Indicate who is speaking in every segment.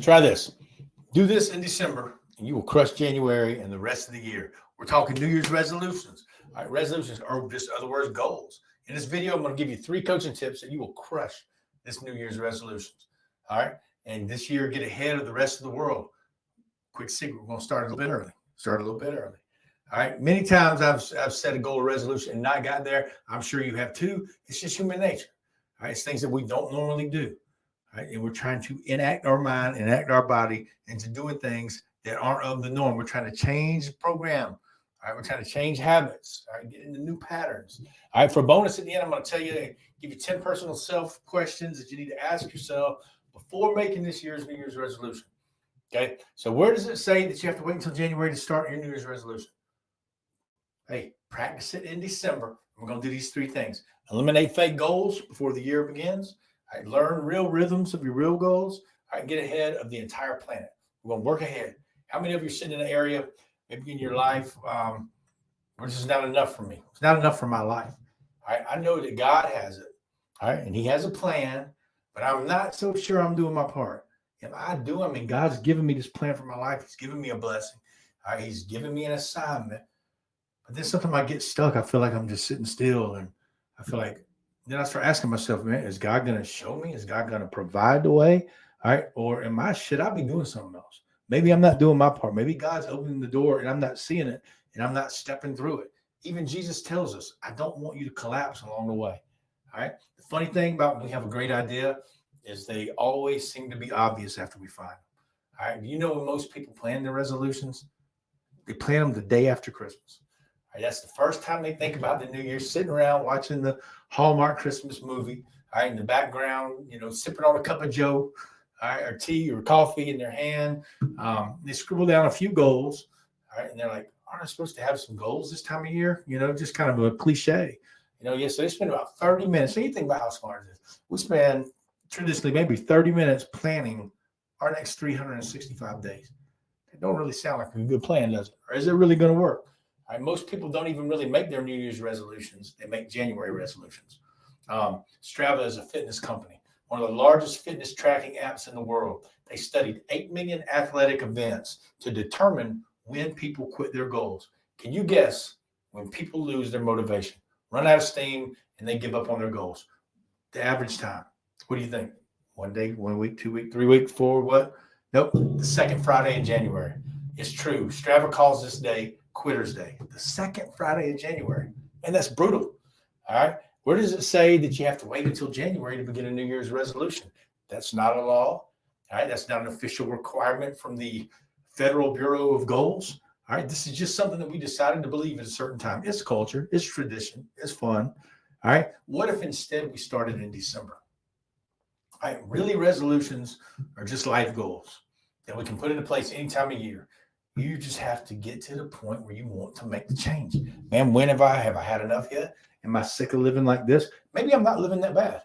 Speaker 1: Try this. Do this in December, and you will crush January and the rest of the year. We're talking New Year's resolutions. All right, resolutions are just other words, goals. In this video, I'm going to give you 3 coaching tips that you will crush this New Year's resolutions. All right, and this year, get ahead of the rest of the world. Quick secret: we're going to start a little bit early. All right. Many times I've set a goal or resolution and not gotten there. I'm sure you have too. It's just human nature. All right. It's things that we don't normally do. All right. And we're trying to enact our mind, enact our body into doing things that aren't of the norm. We're trying to change the program. All right. We're trying to change habits. All right. Get into new patterns. All right. For a bonus at the end, I'm going to tell you, give you 10 personal self questions that you need to ask yourself before making this year's New Year's resolution. Okay. So where does it say that you have to wait until January to start your New Year's resolution? Hey, practice it in December. We're going to do these 3 things. Eliminate fake goals before the year begins. All right, learn real rhythms of your real goals. All right, get ahead of the entire planet. We're going to work ahead. How many of you are sitting in an area, maybe in your life, where this is not enough for me? It's not enough for my life. All right, I know that God has it. All right, and He has a plan, but I'm not so sure I'm doing my part. If I do, I mean, God's given me this plan for my life. He's given me a blessing. All right, He's given me an assignment. But then sometimes I get stuck. I feel like I'm just sitting still. And I feel like, then I start asking myself, man, is God going to show me? Is God going to provide the way? All right. Or should I be doing something else? Maybe I'm not doing my part. Maybe God's opening the door and I'm not seeing it and I'm not stepping through it. Even Jesus tells us, I don't want you to collapse along the way. All right. The funny thing about when we have a great idea is they always seem to be obvious after we find them. All right. You know, when most people plan their resolutions, they plan them the day after Christmas. All right, that's the first time they think about the New Year, sitting around watching the Hallmark Christmas movie. All right, in the background, sipping on a cup of Joe, all right, or tea or coffee in their hand. They scribble down a few goals. All right, and they're like, aren't I supposed to have some goals this time of year? Just kind of a cliche. So they spend about 30 minutes. So you think about how smart it is. We spend traditionally maybe 30 minutes planning our next 365 days. It don't really sound like a good plan, does it? Or is it really going to work? All right, most people don't even really make their New Year's resolutions. They make January resolutions. Strava is a fitness company, one of the largest fitness tracking apps in the world. They studied 8 million athletic events to determine when people quit their goals. Can you guess when people lose their motivation, run out of steam, and they give up on their goals? The average time. What do you think? 1 day, 1 week, 2 weeks, 3 weeks, 4, what? Nope, the second Friday in January. It's true. Strava calls this day Quitter's Day, the second Friday of January. And that's brutal. All right. Where does it say that you have to wait until January to begin a New Year's resolution? That's not a law. All right. That's not an official requirement from the Federal Bureau of Goals. All right. This is just something that we decided to believe at a certain time. It's culture, it's tradition, it's fun. All right. What if instead we started in December? All right. Really, resolutions are just life goals that we can put into place any time of year. You just have to get to the point where you want to make the change. Man, when have I had enough yet? Am I sick of living like this? Maybe I'm not living that bad.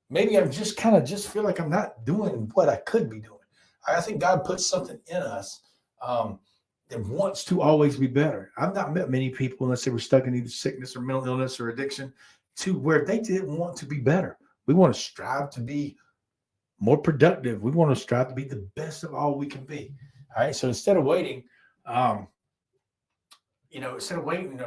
Speaker 1: Maybe I'm just feel like I'm not doing what I could be doing. I think God put something in us that wants to always be better. I've not met many people, unless they were stuck in either sickness or mental illness or addiction, to where they didn't want to be better. We want to strive to be more productive. We want to strive to be the best of all we can be. All right. So instead of waiting, to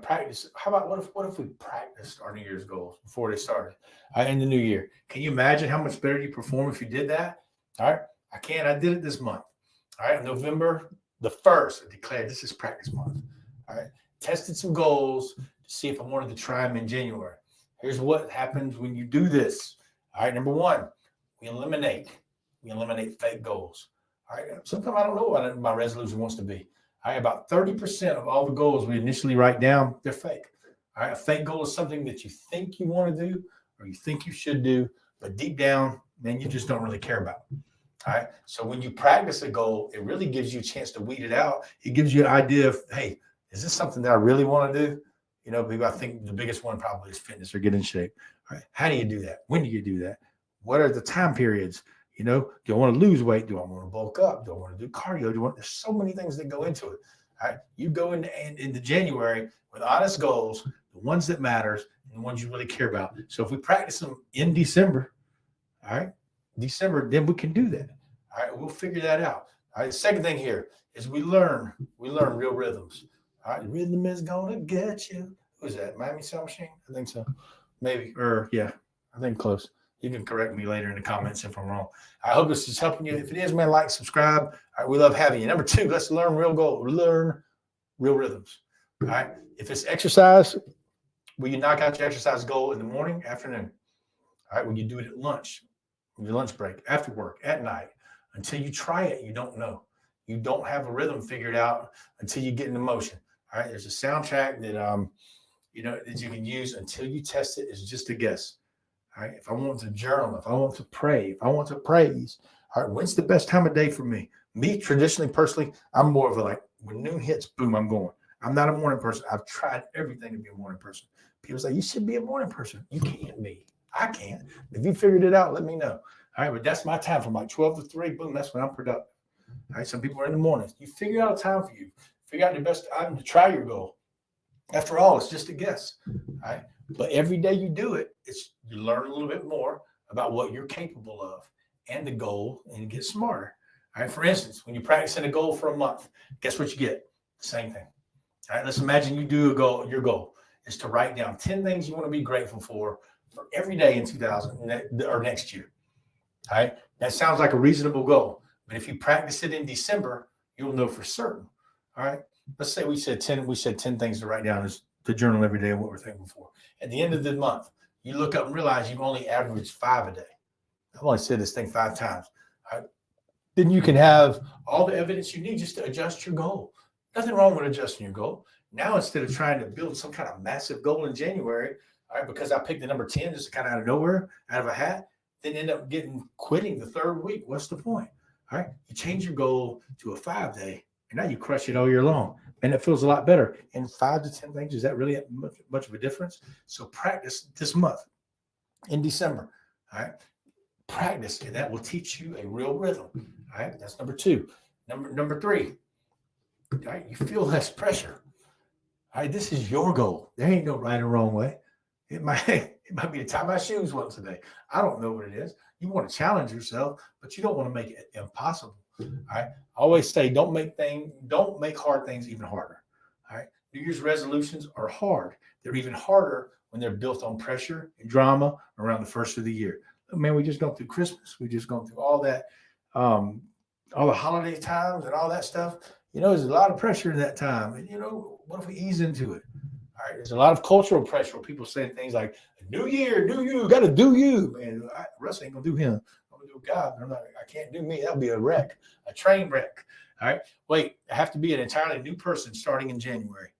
Speaker 1: practice, how about what if we practiced our New Year's goals before they started in the new year? Can you imagine how much better you perform if you did that? All right. I can. I did it this month. All right. November the 1st, I declared this is practice month. All right. Tested some goals to see if I wanted to try them in January. Here's what happens when you do this. All right. Number 1, we eliminate fake goals. All right. Sometimes I don't know what my resolution wants to be. All right. About 30% of all the goals we initially write down, they're fake. All right. A fake goal is something that you think you want to do or you think you should do, but deep down, man, you just don't really care about. All right. So when you practice a goal, it really gives you a chance to weed it out. It gives you an idea of, hey, is this something that I really want to do? Maybe I think the biggest one probably is fitness or get in shape. All right. How do you do that? When do you do that? What are the time periods? Do I want to lose weight? Do I want to bulk up? Do I want to do cardio? There's so many things that go into it. All right. You go into January with honest goals, the ones that matters and the ones you really care about. So if we practice them in December, all right, then we can do that. All right, we'll figure that out. All right, the second thing here is we learn real rhythms. All right, rhythm is gonna get you. Who's that? Miami Sound Machine? I think so. Maybe. Or yeah, I think close. You can correct me later in the comments if I'm wrong. I hope this is helping you. If it is, man, like, subscribe. All right, we love having you. Number 2, let's learn real goal. Learn real rhythms. All right. If it's exercise, will you knock out your exercise goal in the morning, afternoon? All right. Will you do it at lunch, your lunch break, after work, at night? Until you try it, you don't know. You don't have a rhythm figured out until you get into motion. All right. There's a soundtrack that that you can use until you test it. It's just a guess. All right. If I want to journal, if I want to pray, if I want to praise, all right, when's the best time of day for me? Me, traditionally, personally, I'm more of a like when noon hits, boom, I'm going. I'm not a morning person. I've tried everything to be a morning person. People say, you should be a morning person. You can't be. I can't. If you figured it out, let me know. All right, but that's my time from like 12 to 3, boom, that's when I'm productive. All right, some people are in the mornings. You figure out a time for you. Figure out the best time to try your goal. After all, it's just a guess. All right. But every day you do it, you learn a little bit more about what you're capable of and the goal, and you get smarter. All right. For instance, when you're practicing a goal for a month, guess what you get? Same thing. All right. Let's imagine you do a goal. Your goal is to write down 10 things you want to be grateful for every day in 2000 or next year. All right. That sounds like a reasonable goal. But if you practice it in December, you'll know for certain. All right. Let's say we said 10 things to write down, is to journal every day what we're thankful for. At the end of the month, you look up and realize you've only averaged 5 a day. I've only said this thing 5 times. All right. Then you can have all the evidence you need just to adjust your goal. Nothing wrong with adjusting your goal. Now, instead of trying to build some kind of massive goal in January, all right, because I picked the number 10 just kind of out of nowhere, out of a hat, then end up quitting the 3rd week. What's the point? All right. You change your goal to a 5-day. And now you crush it all year long. And it feels a lot better. And 5 to 10 things, is that really much of a difference? So practice this month in December. All right. Practice, and that will teach you a real rhythm. All right. That's number 2. Number 3. All right. You feel less pressure. All right. This is your goal. There ain't no right or wrong way. It might be to tie my shoes once a day. I don't know what it is. You want to challenge yourself, but you don't want to make it impossible. All right. I always say, don't make hard things even harder. All right. New Year's resolutions are hard. They're even harder when they're built on pressure and drama around the first of the year. Man, we just gone through Christmas. We just gone through all that, all the holiday times and all that stuff. There's a lot of pressure in that time. And what if we ease into it? All right. There's a lot of cultural pressure where people saying things like, New Year, do you, got to do you. Man, Russ ain't going to do him. God, I can't do me. That'll be a wreck, a train wreck. All right. Wait, I have to be an entirely new person starting in January.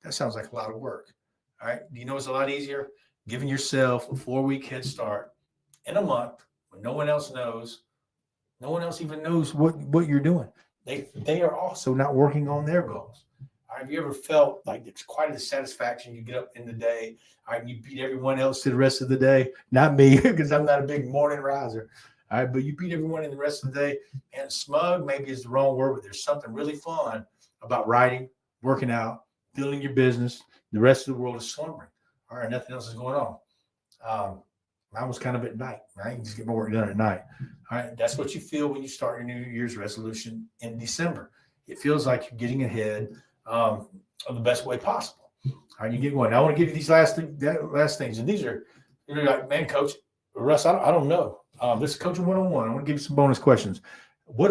Speaker 1: That sounds like a lot of work. All right. Do you know it's a lot easier? Giving yourself a 4-week head start in a month when no one else knows. No one else even knows what you're doing. They are also not working on their goals. All right, have you ever felt like it's quite a satisfaction? You get up in the day, all right, you beat everyone else to the rest of the day. Not me, because I'm not a big morning riser. All right, but you beat everyone in the rest of the day. And smug maybe is the wrong word, but there's something really fun about writing, working out, building your business. The rest of the world is slumbering. All right, nothing else is going on. Mine was kind of at night, right? You just get more work done at night. All right, that's what you feel when you start your New Year's resolution in December. It feels like you're getting ahead of the best way possible. All right, you get going. Now, I want to give you these last things, and these are, you're like, man, Coach Russ, I don't know. This is Coaching 101. I want to give you some bonus questions. I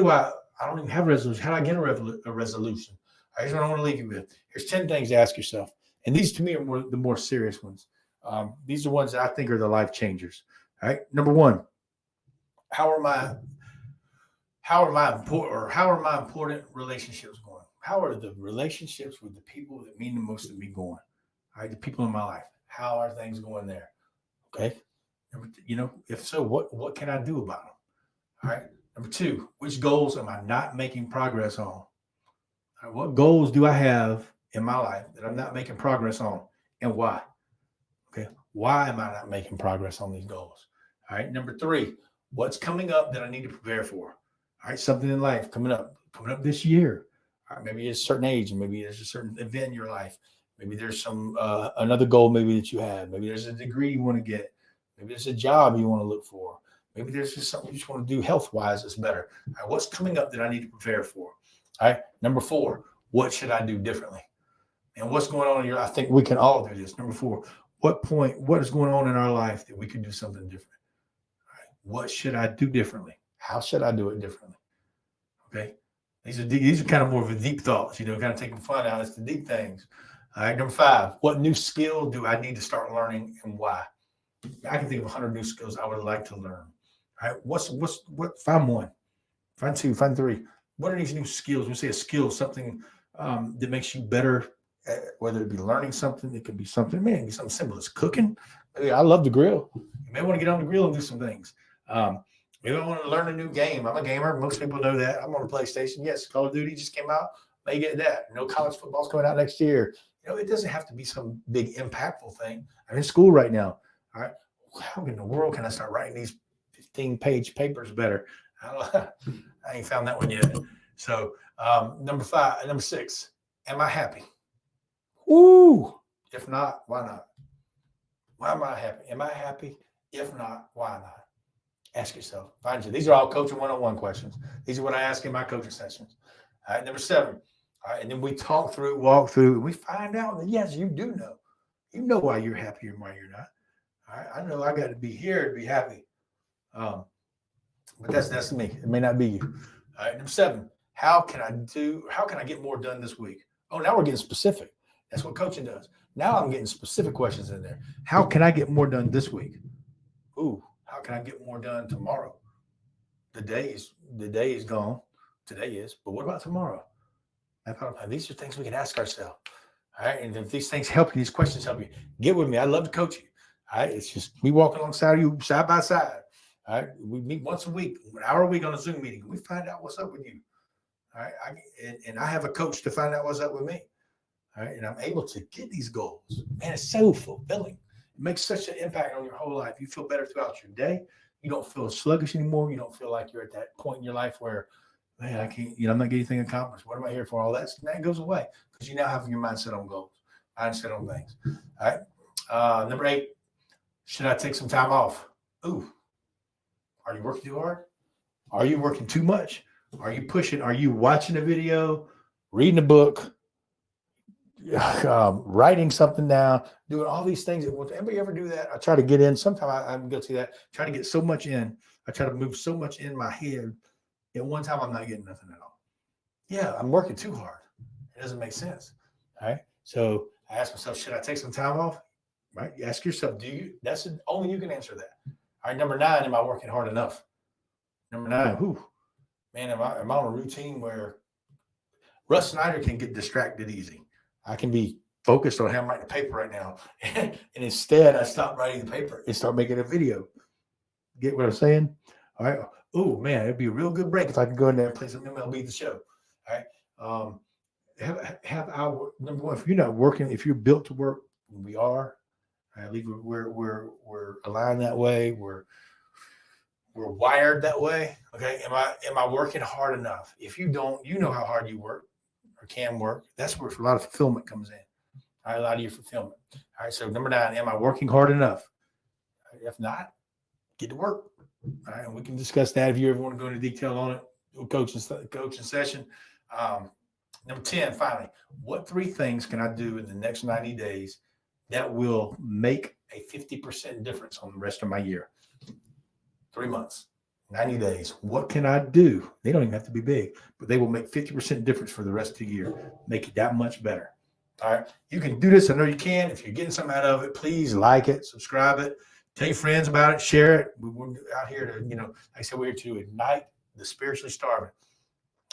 Speaker 1: don't even have a resolution. How do I get a resolution? Here's what I want to leave you with. Here's 10 things to ask yourself. And these to me are the more serious ones. These are ones that I think are the life changers. All right. Number 1, how are my important relationships going? How are the relationships with the people that mean the most to me going? All right. The people in my life. How are things going there? Okay. If so, what can I do about them? All right. Number 2, which goals am I not making progress on? All right, what goals do I have in my life that I'm not making progress on, and why? Okay. Why am I not making progress on these goals? All right. Number 3, what's coming up that I need to prepare for? All right. Something in life coming up this year. All right. Maybe it's a certain age, and maybe there's a certain event in your life. Maybe there's some another goal maybe that you have. Maybe there's a degree you want to get. Maybe there's a job you want to look for. Maybe there's just something you just want to do health-wise that's better. All right, what's coming up that I need to prepare for? All right. Number 4, what should I do differently? And what's going on in your life? I think we can all do this. Number 4, what is going on in our life that we can do something different? All right. What should I do differently? How should I do it differently? Okay. These are kind of more of the deep thoughts, kind of taking fun out. It's the deep things. All right. Number 5, what new skill do I need to start learning and why? I can think of 100 new skills I would like to learn. All right. Find 1, find 2, find 3. What are these new skills? When we say a skill, something that makes you better, whether it be learning something, it could be something, man, it could be something simple as cooking. Maybe I love to grill. You may want to get on the grill and do some things. Maybe I want to learn a new game. I'm a gamer. Most people know that. I'm on a PlayStation. Yes, Call of Duty just came out. May get that. College football's coming out next year. It doesn't have to be some big impactful thing. I'm in school right now. All right. How in the world can I start writing these 15-page papers better? I ain't found that one yet. So number 6, am I happy? Ooh. If not, why not? Why am I happy? Am I happy? If not, why not? Ask yourself. These are all coaching 101 questions. These are what I ask in my coaching sessions. All right, number 7. All right, and then we walk through, and we find out that yes, you do know. You know why you're happy and why you're not. All right, I know I got to be here to be happy. But that's me. It may not be you. All right, number 7. How can I get more done this week? Oh, now we're getting specific. That's what coaching does. Now I'm getting specific questions in there. How can I get more done this week? Ooh, how can I get more done tomorrow? The day is gone. Today is, but what about tomorrow? These are things we can ask ourselves. All right, and if these things help you, these questions help you, get with me. I'd love to coach you. All right, it's just me walking alongside you, side by side. All right, we meet once a week, an hour a week on a Zoom meeting. We find out what's up with you. All right, and I have a coach to find out what's up with me. All right, and I'm able to get these goals. Man, it's so fulfilling. It makes such an impact on your whole life. You feel better throughout your day. You don't feel sluggish anymore. You don't feel like you're at that point in your life where, man, I can't, I'm not getting anything accomplished. What am I here for? All that goes away because you now have your mindset on goals, mindset on things. All right. Number 8, should I take some time off? Ooh, are you working too hard? Are you working too much? Are you pushing? Are you watching a video, reading a book, writing something down, doing all these things? Anybody ever do that? I try to get in. Sometimes I'm guilty of that. Try to get so much in. I try to move so much in my head. At one time, I'm not getting nothing at all. Yeah, I'm working too hard. It doesn't make sense. All right. So I ask myself, should I take some time off? Right. You ask yourself, that's only you can answer that. All right. Number 9, am I working hard enough? Number 9, man, am I on a routine where Russ Snyder can get distracted easy? I can be focused on how I'm writing the paper right now. And instead, I stop writing the paper and start making a video. Get what I'm saying? All right. Oh, man, it'd be a real good break if I can go in there and play some MLB The Show. All right. Have our number 1, if you're not working, if you're built to work, we are. I believe we're aligned that way. We're wired that way. Okay. Am I working hard enough? If you don't, you know how hard you work or can work. That's where a lot of fulfillment comes in. All right, a lot of your fulfillment. All right. So number 9, am I working hard enough? If not, get to work. All right. And we can discuss that if you ever want to go into detail on it. Coaching session. Number 10, finally, what 3 things can I do in the next 90 days that will make a 50% difference on the rest of my year? 3 months, 90 days. What can I do? They don't even have to be big, but they will make 50% difference for the rest of the year. Make it that much better. All right. You can do this. I know you can. If you're getting something out of it, please like it, subscribe it, tell your friends about it, share it. We're out here to, like I said, we're here to ignite the spiritually starving.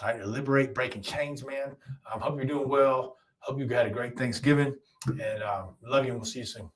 Speaker 1: All right. To liberate, breaking chains, man. Hope you're doing well. Hope you had a great Thanksgiving, and love you, and we'll see you soon.